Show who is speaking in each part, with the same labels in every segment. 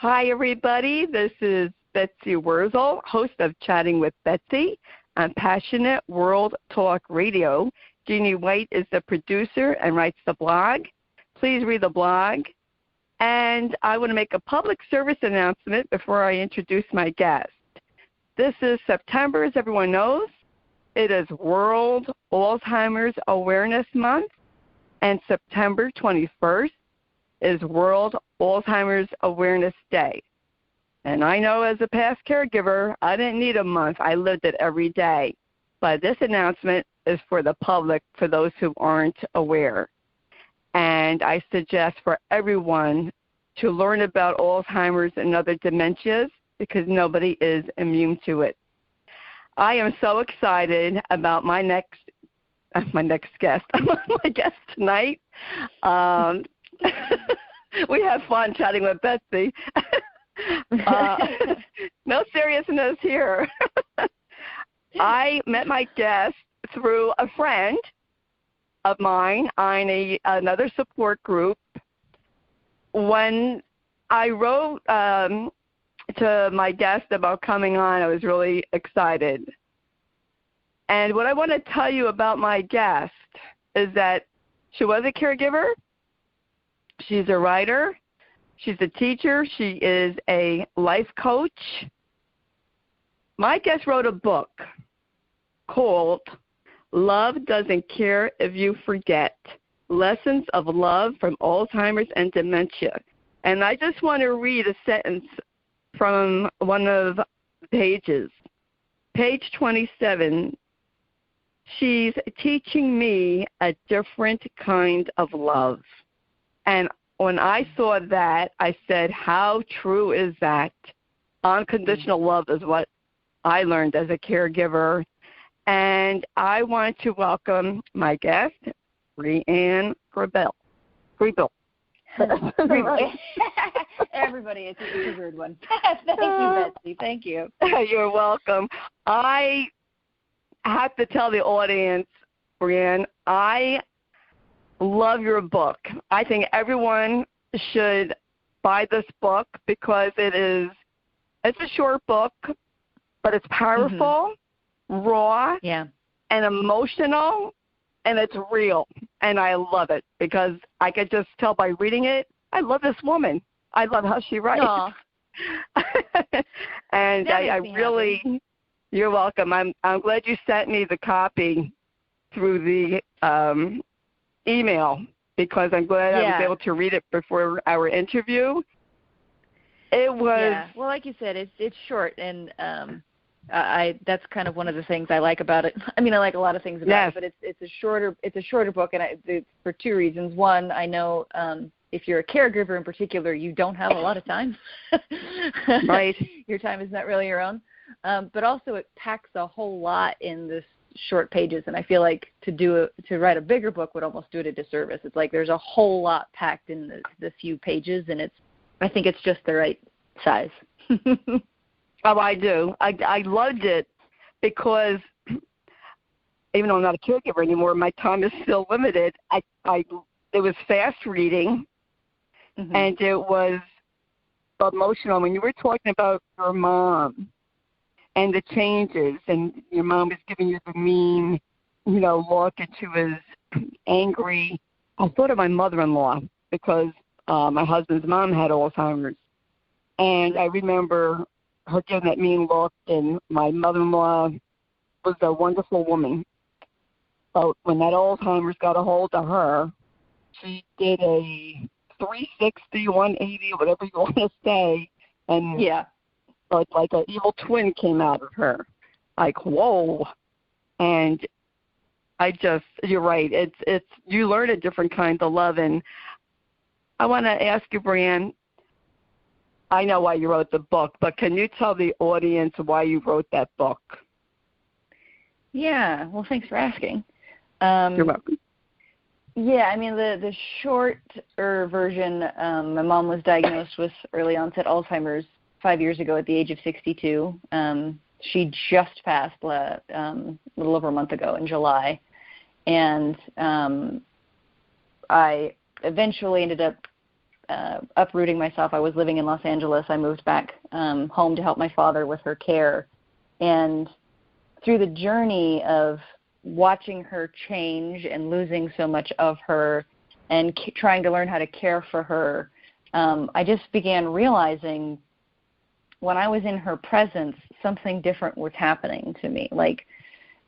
Speaker 1: Hi, everybody. This is Betsy Wurzel, host of Chatting with Betsy on Passionate World Talk Radio. Jeanne White is the producer and writes the blog. Please read the blog. And I want to make a public service announcement before I introduce my guest. This is September, as everyone knows. It is World Alzheimer's Awareness Month, and September 21st is World Alzheimer's Awareness Day. And I know as a past caregiver, I didn't need a month. I lived it every day. But this announcement is for the public, for those who aren't aware. And I suggest for everyone to learn about Alzheimer's and other dementias because nobody is immune to it. I am so excited about my next guest, my guest tonight. We have fun chatting with Betsy. No seriousness here. I met my guest through a friend of mine on another support group. When I wrote to my guest about coming on, I was really excited. And what I want to tell you about my guest is that she was a caregiver. She's a writer. She's a teacher. She is a life coach. My guest wrote a book called Love Doesn't Care If You Forget, Lessons of Love from Alzheimer's and Dementia. And I just want to read a sentence from one of the pages. Page 27, she's teaching me a different kind of love. And when I saw that, I said, how true is that? Unconditional love is what I learned as a caregiver. And I want to welcome my guest, Brianne Grebil.
Speaker 2: Everybody, it's a weird one. Thank you, Betsy. Thank you.
Speaker 1: You're welcome. I have to tell the audience, Brianne, I love your book. I think everyone should buy this book because it's a short book, but it's powerful, raw, and emotional, and it's real. And I love it because I could just tell by reading it, I love this woman. I love how she writes. And I really, you're welcome. I'm glad you sent me the copy through the email because I'm glad I was able to read it before our interview. It was
Speaker 2: well, like you said, it's short, and that's kind of one of the things I like about it. I mean, I like a lot of things about it, but it's a shorter book, and it's for two reasons. One, I know if you're a caregiver in particular, you don't have a lot of time.
Speaker 1: Right.
Speaker 2: Your time is not really your own. But also, it packs a whole lot in this short pages, and I feel like to write a bigger book would almost do it a disservice. It's like there's a whole lot packed in the few pages, and I think it's just the right size.
Speaker 1: Oh, I do. I loved it because even though I'm not a caregiver anymore, my time is still limited. It was fast reading, and it was emotional. When you were talking about your mom and the changes, and your mom was giving you the mean, look, and she was angry, I thought of my mother-in-law because my husband's mom had Alzheimer's. And I remember her giving that mean look, and my mother-in-law was a wonderful woman. But when that Alzheimer's got a hold of her, she did a 360, 180, whatever you want to say, and like an evil twin came out of her. Like, whoa. And you're right. It's you learn a different kind of love. And I want to ask you, Brianne, I know why you wrote the book, but can you tell the audience why you wrote that book?
Speaker 2: Yeah, well, thanks for asking.
Speaker 1: You're welcome.
Speaker 2: Yeah, I mean, the shorter version, my mom was diagnosed with early onset Alzheimer's 5 years ago at the age of 62. She just passed a little over a month ago in July. And I eventually ended up uprooting myself. I was living in Los Angeles. I moved back home to help my father with her care. And through the journey of watching her change and losing so much of her and trying to learn how to care for her, I just began realizing when I was in her presence, something different was happening to me. Like,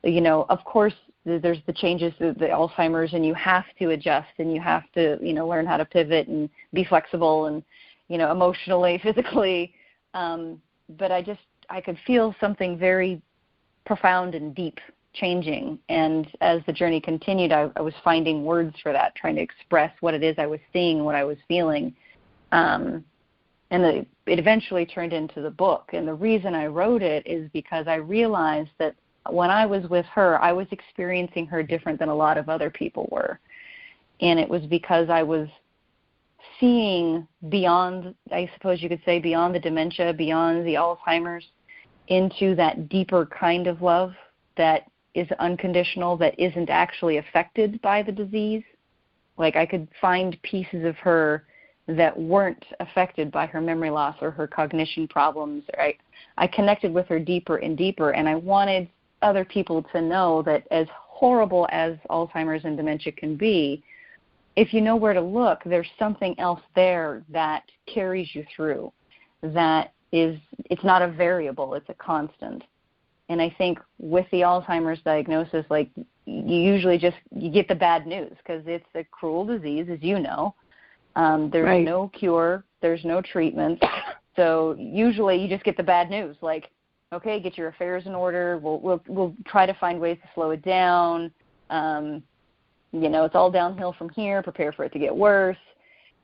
Speaker 2: you know, of course, there's the changes to the Alzheimer's, and you have to adjust, and you have to, you know, learn how to pivot and be flexible and, you know, emotionally, physically. But I could feel something very profound and deep changing. And as the journey continued, I was finding words for that, trying to express what it is I was seeing, what I was feeling. And it eventually turned into the book. And the reason I wrote it is because I realized that when I was with her, I was experiencing her different than a lot of other people were. And it was because I was seeing beyond, I suppose you could say, beyond the dementia, beyond the Alzheimer's, into that deeper kind of love that is unconditional, that isn't actually affected by the disease. Like, I could find pieces of her that weren't affected by her memory loss or her cognition problems. I connected with her deeper and deeper, and I wanted other people to know that as horrible as Alzheimer's and dementia can be, if you know where to look, there's something else there that carries you through. It's not a variable, it's a constant. And I think with the Alzheimer's diagnosis, like, you get the bad news because it's a cruel disease, as you know. There's right. No cure, there's no treatment. So usually you just get the bad news, like, okay, get your affairs in order. We'll try to find ways to slow it down. You know, it's all downhill from here. Prepare for it to get worse.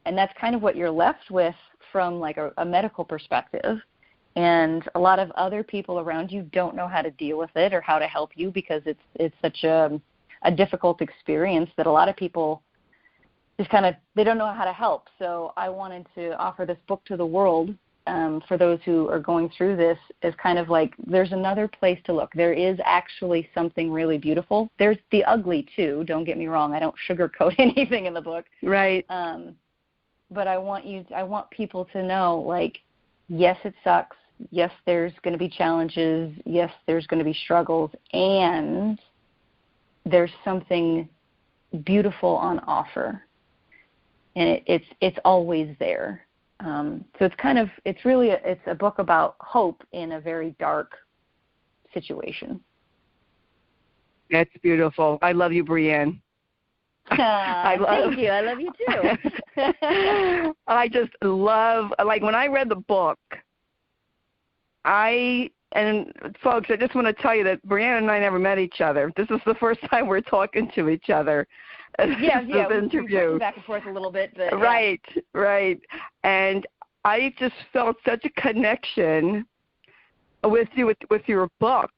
Speaker 2: And that's kind of what you're left with from like a medical perspective. And a lot of other people around you don't know how to deal with it or how to help you because it's such a difficult experience that a lot of people just they don't know how to help. So I wanted to offer this book to the world for those who are going through this as kind of like, there's another place to look. There is actually something really beautiful. There's the ugly too. Don't get me wrong. I don't sugarcoat anything in the book.
Speaker 1: Right.
Speaker 2: But I want people to know, like, yes, it sucks. Yes, there's going to be challenges. Yes, there's going to be struggles, and there's something beautiful on offer, and it's always there. So it's a book about hope in a very dark situation.
Speaker 1: That's beautiful. I love you, Brianne.
Speaker 2: Thank you. I love you too.
Speaker 1: I just love, like, when I read the book, and folks, I just want to tell you that Brianne and I never met each other. This is the first time we're talking to each other.
Speaker 2: Yeah, we're back and forth a little bit. But, yeah.
Speaker 1: Right. And I just felt such a connection with you, with your book,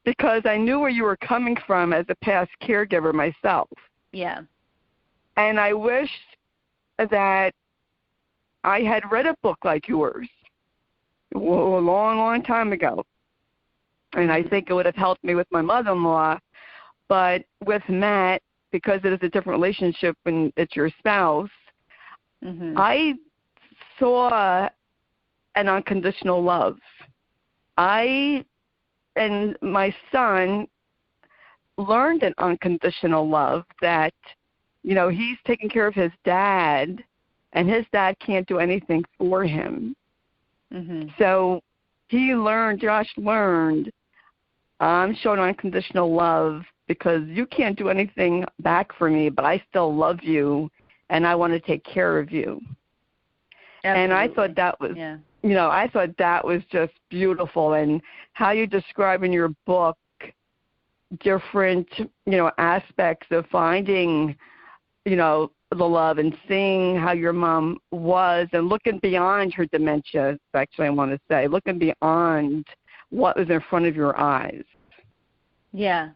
Speaker 1: because I knew where you were coming from as a past caregiver myself.
Speaker 2: Yeah.
Speaker 1: And I wished that I had read a book like yours a long time ago. And I think it would have helped me with my mother-in-law. But with Matt, because it is a different relationship when it's your spouse, mm-hmm. I saw an unconditional love. I and my son learned an unconditional love that, you know, he's taking care of his dad, and his dad can't do anything for him. Mm-hmm. So Josh learned, I'm showing unconditional love because you can't do anything back for me, but I still love you, and I want to take care of you. Absolutely. And I thought that was, I thought that was just beautiful. And how you describe in your book different, aspects of finding, the love and seeing how your mom was and looking beyond her dementia, actually I want to say, looking beyond what was in front of your eyes.
Speaker 2: Yeah.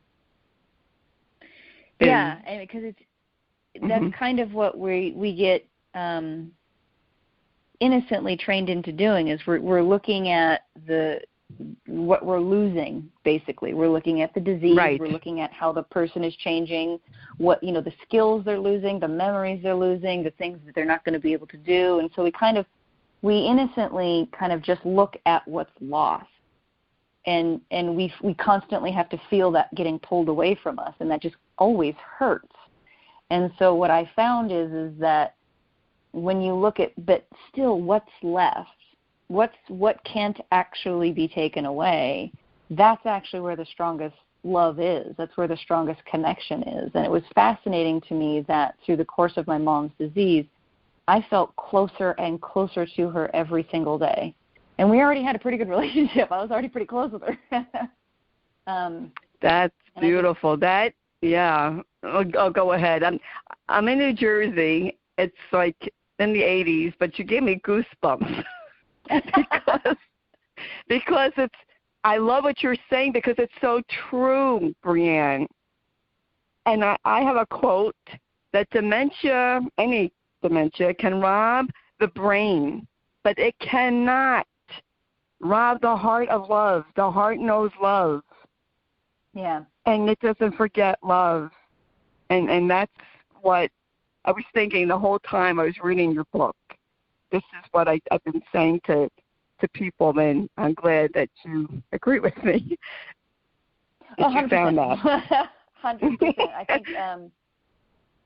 Speaker 2: Yeah, and because that's kind of what we get innocently trained into doing, is we're looking at the what we're losing, basically. We're looking at the disease.
Speaker 1: Right.
Speaker 2: We're looking at how the person is changing, what, the skills they're losing, the memories they're losing, the things that they're not going to be able to do. And so we innocently kind of just look at what's lost. And we constantly have to feel that getting pulled away from us, and that just always hurts. And so what I found is that when you look at, but still what's left, what can't actually be taken away, that's actually where the strongest love is. That's where the strongest connection is. And it was fascinating to me that through the course of my mom's disease, I felt closer and closer to her every single day. And we already had a pretty good relationship. I was already pretty close with her.
Speaker 1: That's beautiful. I'll go ahead. I'm in New Jersey. It's like in the 80s, but you gave me goosebumps because I love what you're saying because it's so true, Brianne. And I have a quote that any dementia can rob the brain, but it cannot rob the heart of love. The heart knows love.
Speaker 2: Yeah.
Speaker 1: And it doesn't forget love. And that's what I was thinking the whole time I was reading your book. This is what I've been saying to people, and I'm glad that you agree with me.
Speaker 2: 100%.
Speaker 1: You found that.
Speaker 2: 100%.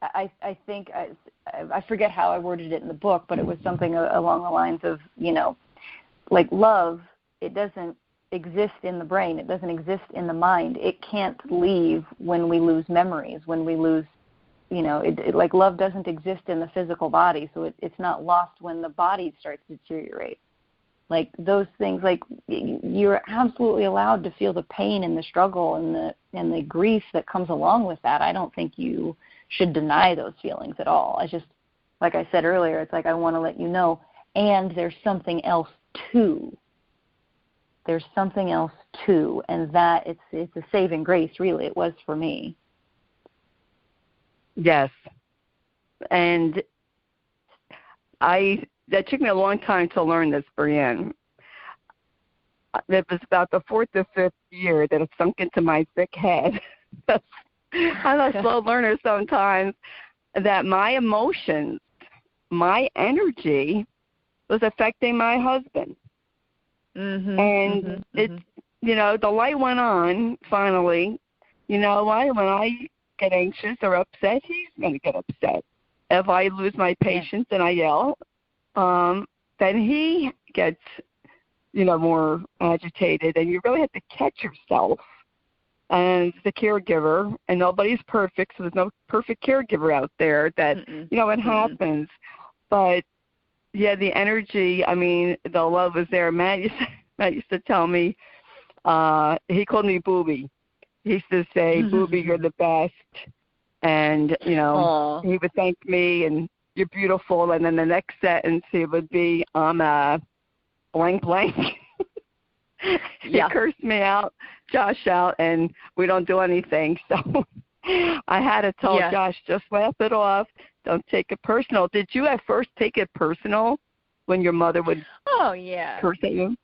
Speaker 2: I think I forget how I worded it in the book, but it was something along the lines of, like love, it doesn't exist in the brain. It doesn't exist in the mind. It can't leave when we lose memories, when we lose, like love doesn't exist in the physical body, so it's not lost when the body starts to deteriorate. Like those things, like you're absolutely allowed to feel the pain and the struggle and the grief that comes along with that. I don't think you should deny those feelings at all. I just, like I said earlier, it's like I want to let you know, and there's something else too. There's something else too, and that it's a saving grace, really. It was for me.
Speaker 1: Yes. And that took me a long time to learn this, Brianne. It was about the 4th or 5th year that it sunk into my thick head. I'm a slow learner sometimes, that my emotions, my energy was affecting my husband.
Speaker 2: Mm-hmm,
Speaker 1: and the light went on finally. When I get anxious or upset, he's going to get upset. If I lose my patience and I yell, then he gets, more agitated. And you really have to catch yourself. And the caregiver, and nobody's perfect, so there's no perfect caregiver out there that, it happens. But, yeah, the energy, the love was there. Matt used to tell me, he called me Booby. He used to say, Booby, you're the best. And,
Speaker 2: Aww.
Speaker 1: He would thank me, and you're beautiful. And then the next sentence, he would be, I'm blank, blank. He cursed me out, Josh out, and we don't do anything. So I had to tell Josh, just laugh it off. Don't take it personal. Did you at first take it personal when your mother would curse at you?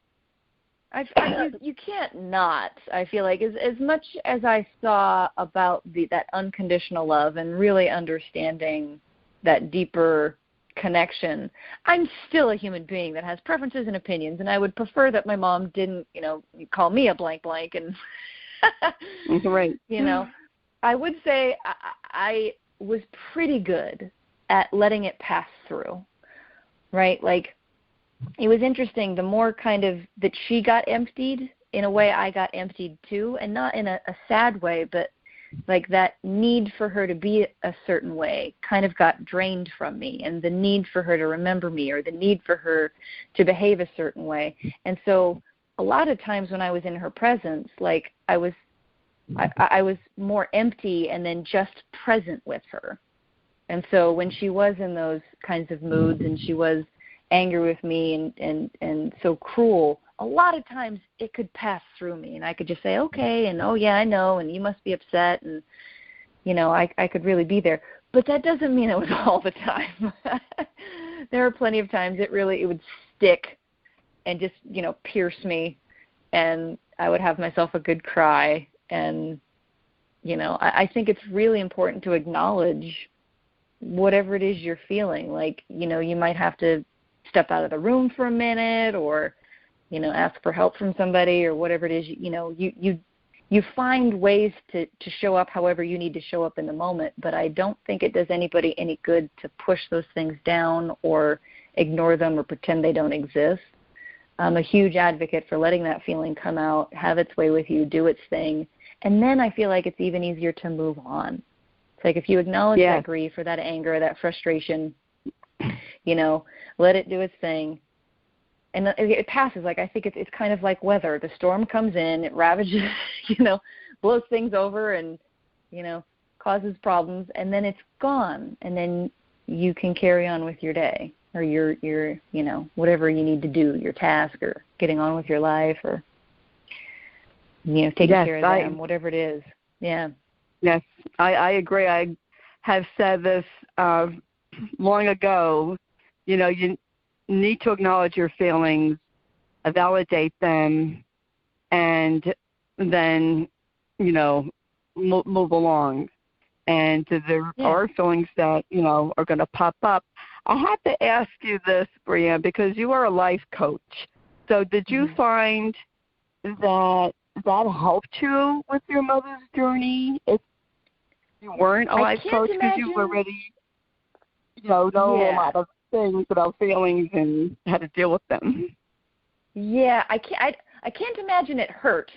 Speaker 2: You can't not. I feel like as much as I saw about that unconditional love and really understanding that deeper connection, I'm still a human being that has preferences and opinions, and I would prefer that my mom didn't, call me a blank blank. And
Speaker 1: right.
Speaker 2: I would say I was pretty good at letting it pass through, right? Like, it was interesting. The more kind of that she got emptied, in a way I got emptied too, and not in a sad way, but like that need for her to be a certain way kind of got drained from me, and the need for her to remember me, or the need for her to behave a certain way. And so a lot of times when I was in her presence, like I was more empty and then just present with her. And so when she was in those kinds of moods and she was angry with me and so cruel, a lot of times it could pass through me, and I could just say, okay, and oh yeah, I know, and you must be upset, and I could really be there. But that doesn't mean it was all the time. There are plenty of times it would stick and just pierce me, and I would have myself a good cry. And, you know, I think it's really important to acknowledge whatever it is you're feeling. Like, you know, you might have to step out of the room for a minute, or, you know, ask for help from somebody, or whatever it is. You know, you find ways to show up however you need to show up in the moment, but I don't think it does anybody any good to push those things down or ignore them or pretend they don't exist. I'm a huge advocate for letting that feeling come out, have its way with you, do its thing, and then I feel like it's even easier to move on. It's like if you acknowledge that grief or that anger, that frustration, you know, let it do its thing, and it passes. Like, I think it's kind of like weather. The storm comes in, it ravages, you know, blows things over and, you know, causes problems, and then it's gone, and then you can carry on with your day or your you know, whatever you need to do, your task, or getting on with your life, or, you know, taking care of them, whatever it is. Yeah.
Speaker 1: Yes, I agree. I have said this long ago. You know, you need to acknowledge your feelings, validate them, and then, you know, move along. And there are feelings that, you know, are going to pop up. I have to ask you this, Brianne, because you are a life coach. So did you find that helped you with your mother's journey if you weren't a life coach, because you already, you know a lot of things about feelings and how to deal with them?
Speaker 2: Yeah, I can't imagine it hurt.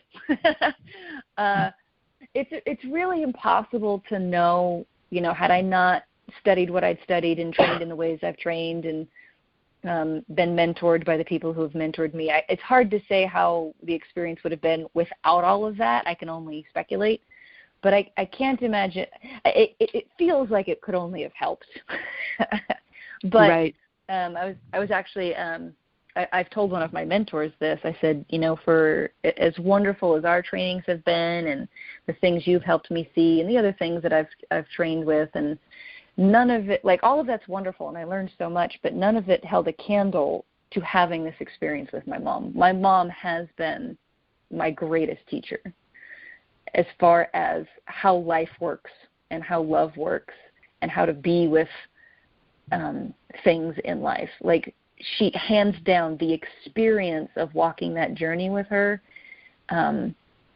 Speaker 2: It's really impossible to know, you know, had I not studied what I'd studied and trained in the ways I've trained and been mentored by the people who have mentored me. It's hard to say how the experience would have been without all of that. I can only speculate. But I can't imagine. It feels like it could only have helped. But I was actually I've told one of my mentors this. I said, you know, for as wonderful as our trainings have been, and the things you've helped me see, and the other things that I've trained with, and none of it, like, all of that's wonderful, and I learned so much, but none of it held a candle to having this experience with my mom. My mom has been my greatest teacher as far as how life works and how love works and how to be with things in life. Like, she, hands down, the experience of walking that journey with her,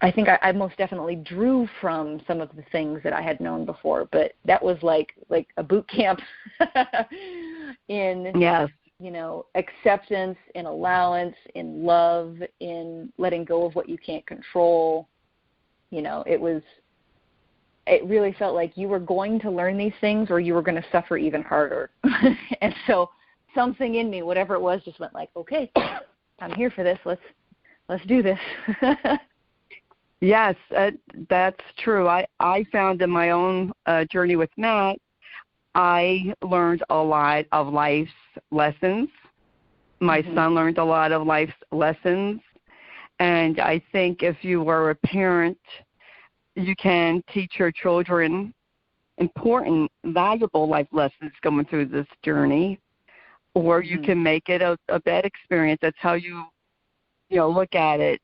Speaker 2: I think I most definitely drew from some of the things that I had known before, but that was like a boot camp in, you know, acceptance, in allowance, in love, in letting go of what you can't control. You know, it really felt like you were going to learn these things or you were going to suffer even harder. And so something in me, whatever it was, just went like, okay, I'm here for this. Let's do this.
Speaker 1: Yes, that's true. I found in my own journey with Matt, I learned a lot of life's lessons. My son learned a lot of life's lessons. And I think if you were a parent, you can teach your children important, valuable life lessons going through this journey, or you can make it a bad experience. That's how you look at it.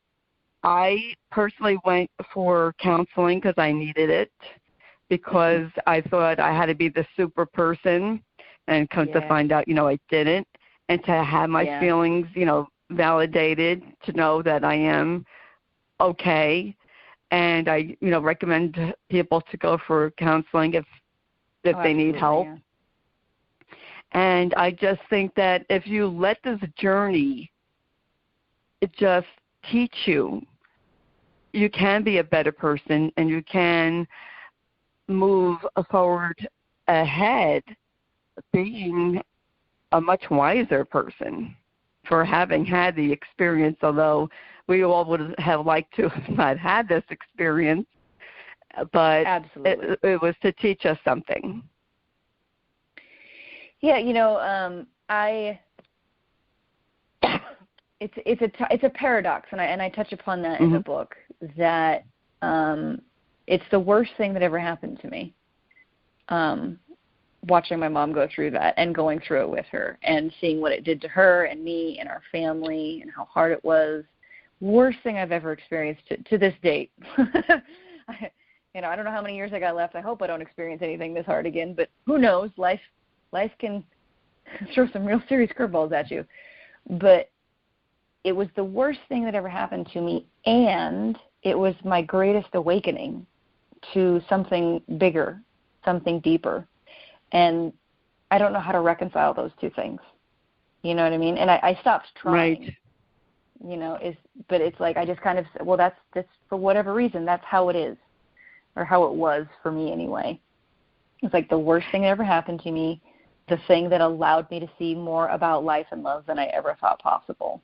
Speaker 1: I personally went for counseling because I needed it, because I thought I had to be the super person, and come to find out, I didn't. And to have my feelings, validated, to know that I am okay. And I, recommend people to go for counseling if they need help. Yeah. And I just think that if you let this journey just teach you, you can be a better person and you can move forward ahead being a much wiser person for having had the experience, although we all would have liked to have not had this experience. But it was to teach us something.
Speaker 2: Yeah, it's a paradox, and I touch upon that in the book, that it's the worst thing that ever happened to me, watching my mom go through that and going through it with her and seeing what it did to her and me and our family and how hard it was. worst thing I've ever experienced to this date. I don't know how many years I got left. I hope I don't experience anything this hard again, but who knows? Life can throw some real serious curveballs at you. But it was the worst thing that ever happened to me, and it was my greatest awakening to something bigger, something deeper. And I don't know how to reconcile those two things. You know what I mean? And I stopped trying. Right. But it's like I just kind of, well, that's for whatever reason, that's how it is, or how it was for me anyway. It's like the worst thing that ever happened to me, the thing that allowed me to see more about life and love than I ever thought possible.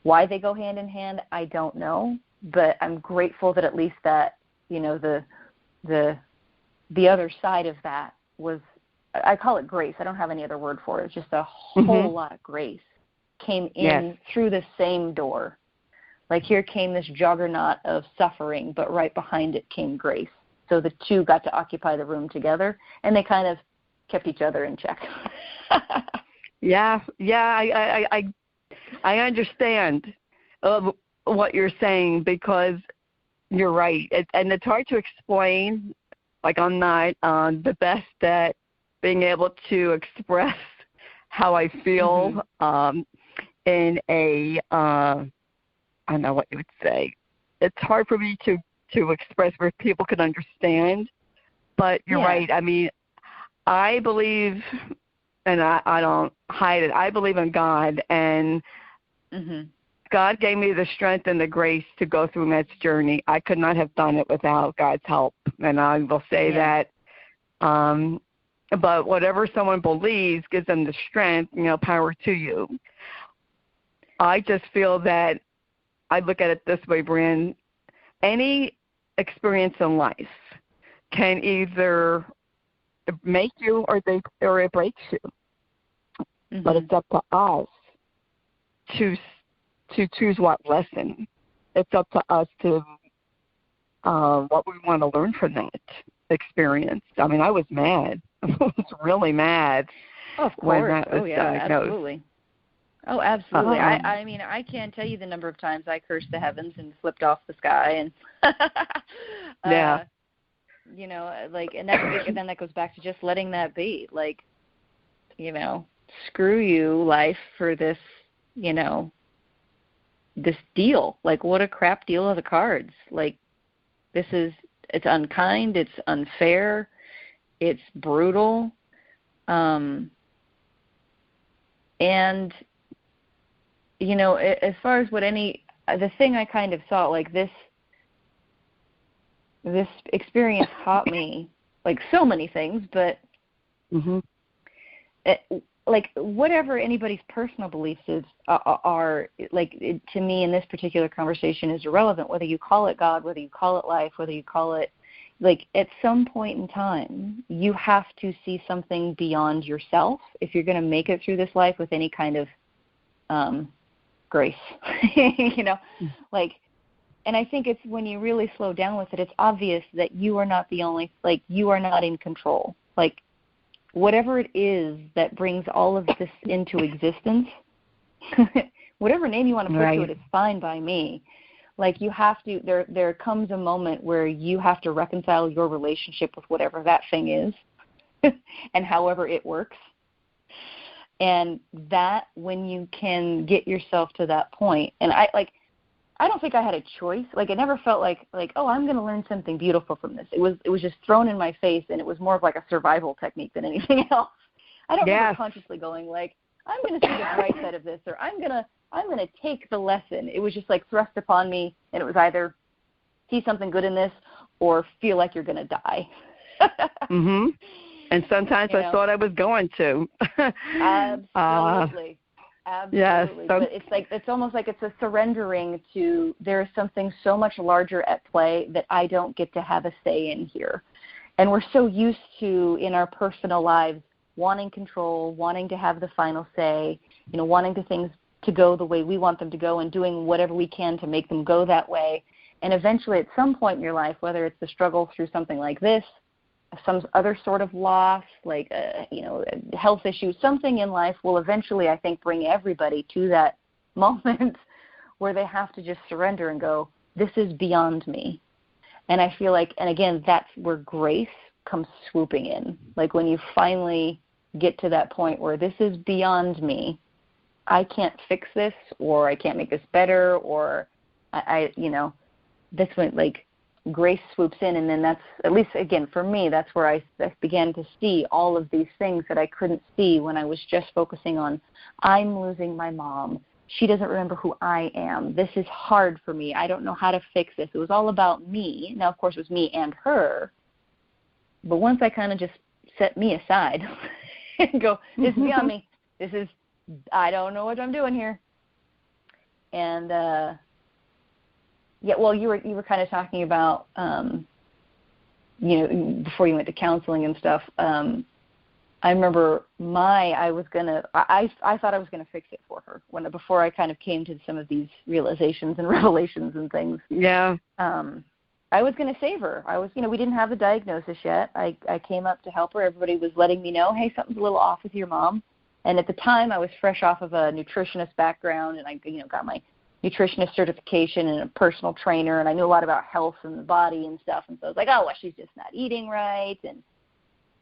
Speaker 2: Why they go hand in hand, I don't know, but I'm grateful that at least that, the other side of that was, I call it grace. I don't have any other word for it. It's just a whole lot of grace came in through the same door. Like here came this juggernaut of suffering, but right behind it came grace. So the two got to occupy the room together, and they kind of kept each other in check.
Speaker 1: I understand what you're saying, because you're right. And it's hard to explain. Like I'm not the best at being able to express how I feel in a, I don't know what you would say. It's hard for me to express where people can understand. But you're right. I mean, I believe, and I don't hide it, I believe in God, and God gave me the strength and the grace to go through Matt's journey. I could not have done it without God's help, and I will say that. But whatever someone believes gives them the strength, power to you. I just feel that I look at it this way, Brianne. Any experience in life can either make you or it breaks you. But it's up to us to choose what lesson. It's up to us to what we want to learn from that experience. I mean, I was mad. I was really mad.
Speaker 2: Of course.
Speaker 1: When that was diagnosed.
Speaker 2: Absolutely. Oh, absolutely. I mean, I can't tell you the number of times I cursed the heavens and flipped off the sky, and and then that goes back to just letting that be. Like, screw you, life, for this, this deal. Like, what a crap deal of the cards. Like, it's unkind, it's unfair, it's brutal, and as far as the thing I kind of saw, like this experience taught me, like, so many things, but like whatever anybody's personal beliefs are like, to me in this particular conversation is irrelevant, whether you call it God, whether you call it life, whether you call it, like, at some point in time, you have to see something beyond yourself if you're going to make it through this life with any kind of grace, like, and I think it's when you really slow down with it, it's obvious that you are not the only, like, you are not in control. Like, whatever it is that brings all of this into existence, whatever name you want to put to it is fine by me. Like, you have to, there comes a moment where you have to reconcile your relationship with whatever that thing is and however it works. And that, when you can get yourself to that point, and I don't think I had a choice. Like, it never felt like, oh, I'm going to learn something beautiful from this. It was just thrown in my face, and it was more of like a survival technique than anything else. I don't remember consciously going, like, I'm going to see the bright side of this, or I'm going to take the lesson. It was just like thrust upon me, and it was either see something good in this or feel like you're going to die.
Speaker 1: And sometimes I thought I was going to.
Speaker 2: Absolutely. Absolutely. Yes. But it's almost like it's a surrendering to, there is something so much larger at play that I don't get to have a say in here. And we're so used to, in our personal lives, wanting control, wanting to have the final say, wanting things to go the way we want them to go, and doing whatever we can to make them go that way. And eventually, at some point in your life, whether it's the struggle through something like this, some other sort of loss, like a health issue, something in life will eventually, I think, bring everybody to that moment where they have to just surrender and go, this is beyond me. And I feel like, and again, that's where grace comes swooping in. Like when you finally get to that point where this is beyond me, I can't fix this, or I can't make this better, or that's when like grace swoops in. And then that's, at least again for me, that's where I began to see all of these things that I couldn't see when I was just focusing on, I'm losing my mom. She doesn't remember who I am. This is hard for me. I don't know how to fix this. It was all about me. Now, of course, it was me and her. But once I kind of just set me aside and go, this is beyond me. This is, I don't know what I'm doing here. And, well, you were kind of talking about, before you went to counseling and stuff, I remember I thought I was gonna fix it for her before I kind of came to some of these realizations and revelations and things.
Speaker 1: Yeah.
Speaker 2: I was gonna save her. We didn't have the diagnosis yet. I came up to help her. Everybody was letting me know, hey, something's a little off with your mom. And at the time, I was fresh off of a nutritionist background, and I got my nutritionist certification and a personal trainer, and I knew a lot about health and the body and stuff. And so I was like, oh, well, she's just not eating right, and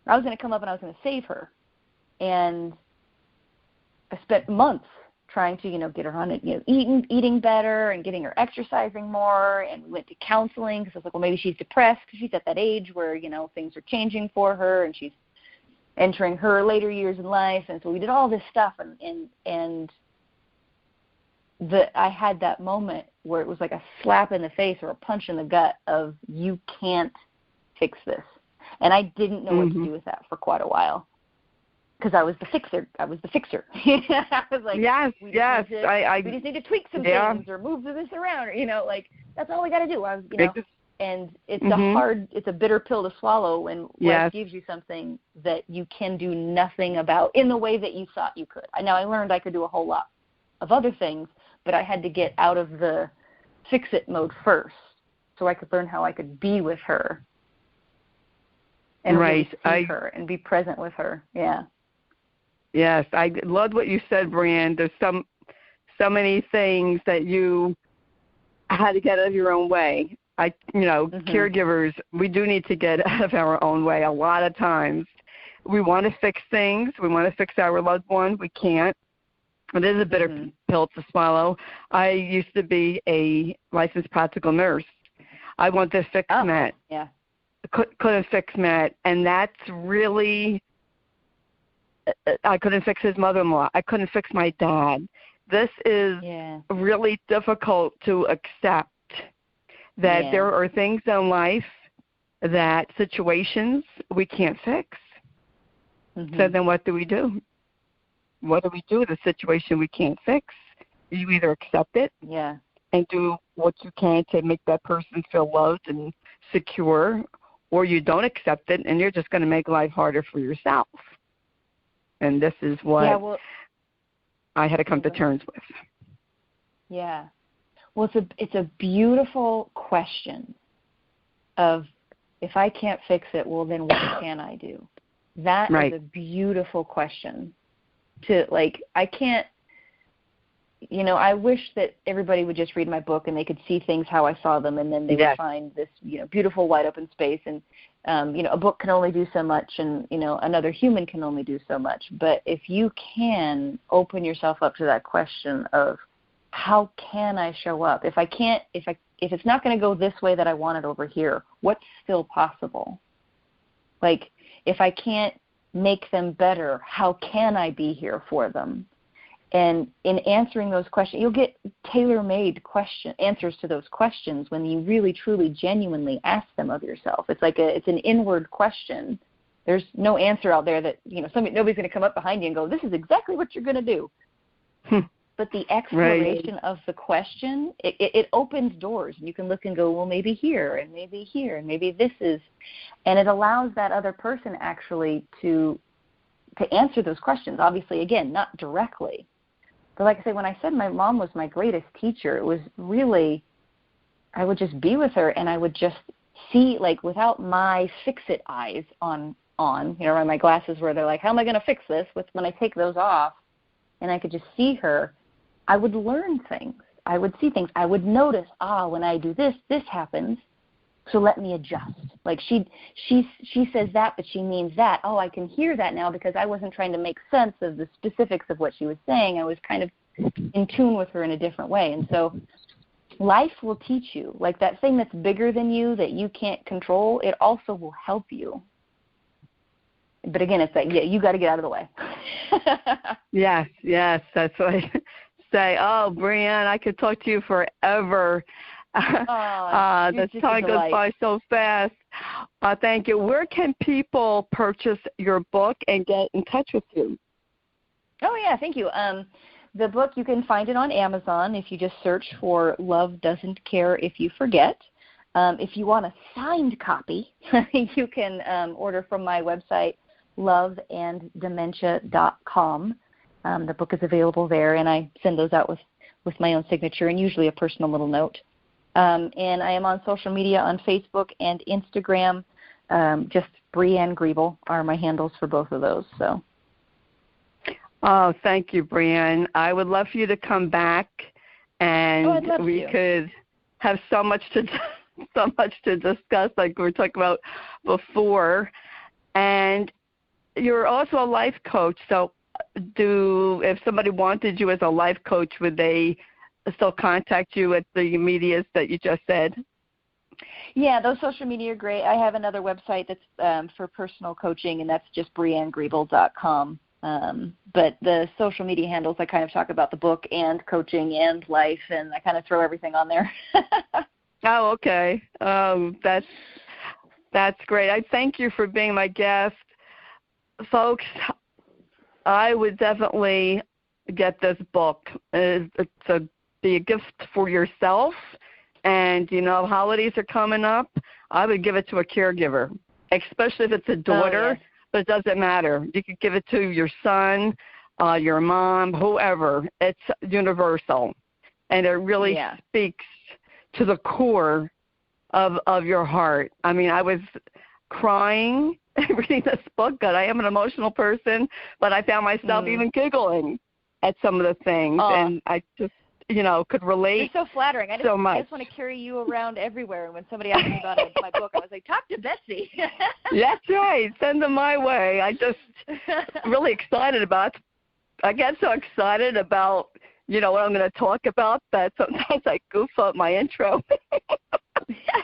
Speaker 2: I was going to come up and I was going to save her. And I spent months trying to, get her on it, eating better and getting her exercising more. And we went to counseling because I was like, well, maybe she's depressed because she's at that age where, things are changing for her and she's entering her later years in life. And so we did all this stuff. And I had that moment where it was like a slap in the face or a punch in the gut of, you can't fix this. And I didn't know what to do with that for quite a while because I was the fixer. I was like,
Speaker 1: yes.
Speaker 2: We just need to tweak some things or move this around, or, that's all we got to do. And it's a bitter pill to swallow when life gives you something that you can do nothing about in the way that you thought you could. Now, I learned I could do a whole lot of other things, but I had to get out of the fix-it mode first so I could learn how I could be with her. And really see her and be present with her. Yeah.
Speaker 1: Yes, I loved what you said, Brianne. There's so many things that you had to get out of your own way. Caregivers, we do need to get out of our own way a lot of times. We want to fix things. We want to fix our loved one. We can't. It is a bitter pill to swallow. I used to be a licensed practical nurse. I wanted to fix Matt.
Speaker 2: Yeah.
Speaker 1: Couldn't fix Matt, and that's really, I couldn't fix his mother-in-law. I couldn't fix my dad. This is really difficult to accept that there are things in life, that situations we can't fix. So then what do we do? What do we do with a situation we can't fix? You either accept it and do what you can to make that person feel loved and secure, or you don't accept it, and you're just going to make life harder for yourself. And this is what I had to come to terms with.
Speaker 2: Yeah. Well, it's a beautiful question of, if I can't fix it, well, then what can I do? That is a beautiful question. I can't, I wish that everybody would just read my book and they could see things how I saw them, and then they would find this, beautiful wide open space. And, a book can only do so much, and, another human can only do so much. But if you can open yourself up to that question of, how can I show up? If it's not going to go this way that I want it over here, what's still possible? If I can't make them better, how can I be here for them? And in answering those questions, you'll get tailor-made answers to those questions when you really, truly, genuinely ask them of yourself. It's an inward question. There's no answer out there that, nobody's going to come up behind you and go, this is exactly what you're going to do. But the exploration of the question, it opens doors. And you can look and go, well, maybe here, and maybe this is. And it allows that other person actually to answer those questions. Obviously, again, not directly. But like I say, when I said my mom was my greatest teacher, it was really, I would just be with her, and I would just see, without my fix-it eyes on, my glasses where they're like, how am I going to fix this? When I take those off and I could just see her, I would learn things.
Speaker 3: I would see things. I would notice, when I do this, this happens. So let me adjust. Like she says that, but she means that. Oh, I can hear that now because I wasn't trying to make sense of the specifics of what she was saying. I was kind of in tune with her in a different way. And so life will teach you. Like that thing that's bigger than you that you can't control, it also will help you. But again, it's like, you got to get out of the way.
Speaker 1: Yes, that's what I say. Oh, Brianne, I could talk to you forever. The time goes by so fast. Thank you. Where can people purchase your book and get in touch with you?
Speaker 3: Oh, yeah, thank you. The book, you can find it on Amazon if you just search for Love Doesn't Care If You Forget. If you want a signed copy, you can order from my website, loveanddementia.com. The book is available there, and I send those out with my own signature and usually a personal little note. And I am on social media on Facebook and Instagram. Just Brianne Grebil are my handles for both of those. So.
Speaker 1: Oh, thank you, Brianne. I would love for you to come back, and we could have so much to discuss, like we were talking about before. And you're also a life coach. So, if somebody wanted you as a life coach, would they still contact you at the medias that you just said?
Speaker 3: Yeah, those social media are great. I have another website that's for personal coaching, and that's just BrianneGrebil.com. But the social media handles, I kind of talk about the book and coaching and life, and I kind of throw everything on there.
Speaker 1: Oh, okay. That's great. I thank you for being my guest. Folks, I would definitely get this book. It's be a gift for yourself, and holidays are coming up. I would give it to a caregiver, especially if it's a daughter.
Speaker 3: Oh, yes.
Speaker 1: But it doesn't matter. You could give it to your son, your mom, whoever. It's universal, and it really speaks to the core of your heart. I mean, I was crying reading this book. God, I am an emotional person, but I found myself even giggling at some of the things, and I just could relate.
Speaker 3: You're so flattering. I just want to carry you around everywhere. And when somebody asked me about my book, I was like, talk to Betsy.
Speaker 1: That's right. Send them my way. I just really excited about it. I get so excited about, what I'm going to talk about that sometimes I goof up my intro.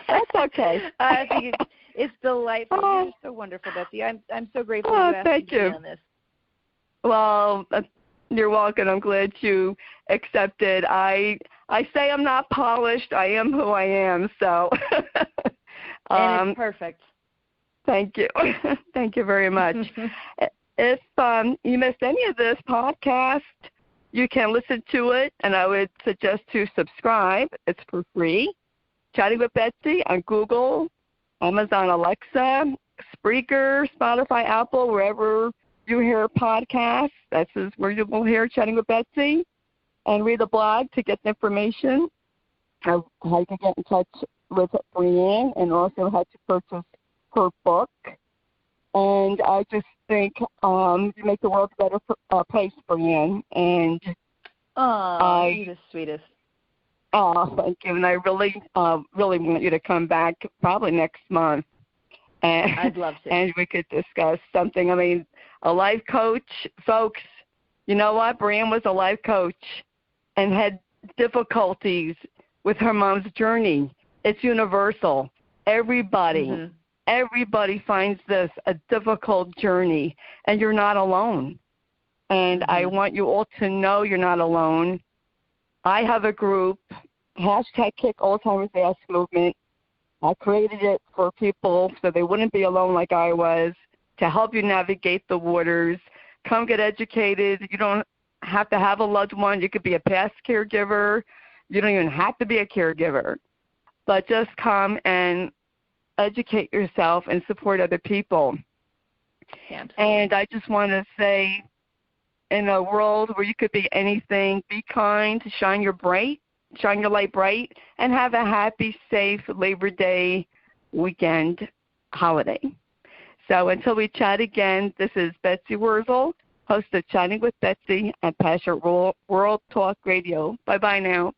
Speaker 1: That's okay.
Speaker 3: I think it's delightful. You're so wonderful, Betsy. I'm so grateful you asked me to be on this.
Speaker 1: Well, you're welcome. I'm glad you accepted. I say I'm not polished. I am who I am. So.
Speaker 3: And it's perfect.
Speaker 1: Thank you. Thank you very much. If you missed any of this podcast, you can listen to it, and I would suggest to subscribe. It's for free. Chatting with Betsy on Google, Amazon Alexa, Spreaker, Spotify, Apple, wherever you hear podcasts. This is where you will hear Chatting with Betsy. And read the blog to get the information of how you can get in touch with Brianne, and also how to purchase her book. And I just think you make the world a better place, Brianne. And
Speaker 3: you're the sweetest.
Speaker 1: Oh, thank you. And I really want you to come back probably next month. And
Speaker 3: I'd love to.
Speaker 1: And we could discuss something. I mean, a life coach, folks, you know what? Brianne was a life coach and had difficulties with her mom's journey. It's universal. Everybody finds this a difficult journey, and you're not alone. And I want you all to know you're not alone. I have a group, #Kick Alzheimer's Ask Movement. I created it for people so they wouldn't be alone like I was, to help you navigate the waters. Come get educated. You don't have to have a loved one. You could be a past caregiver. You don't even have to be a caregiver. But just come and educate yourself and support other people.
Speaker 3: Yeah,
Speaker 1: and I just want to say, in a world where you could be anything, be kind, shine your light bright, and have a happy, safe Labor Day weekend holiday. So until we chat again, this is Betsy Wurzel, host of Chatting with Betsy at Passion World Talk Radio. Bye-bye now.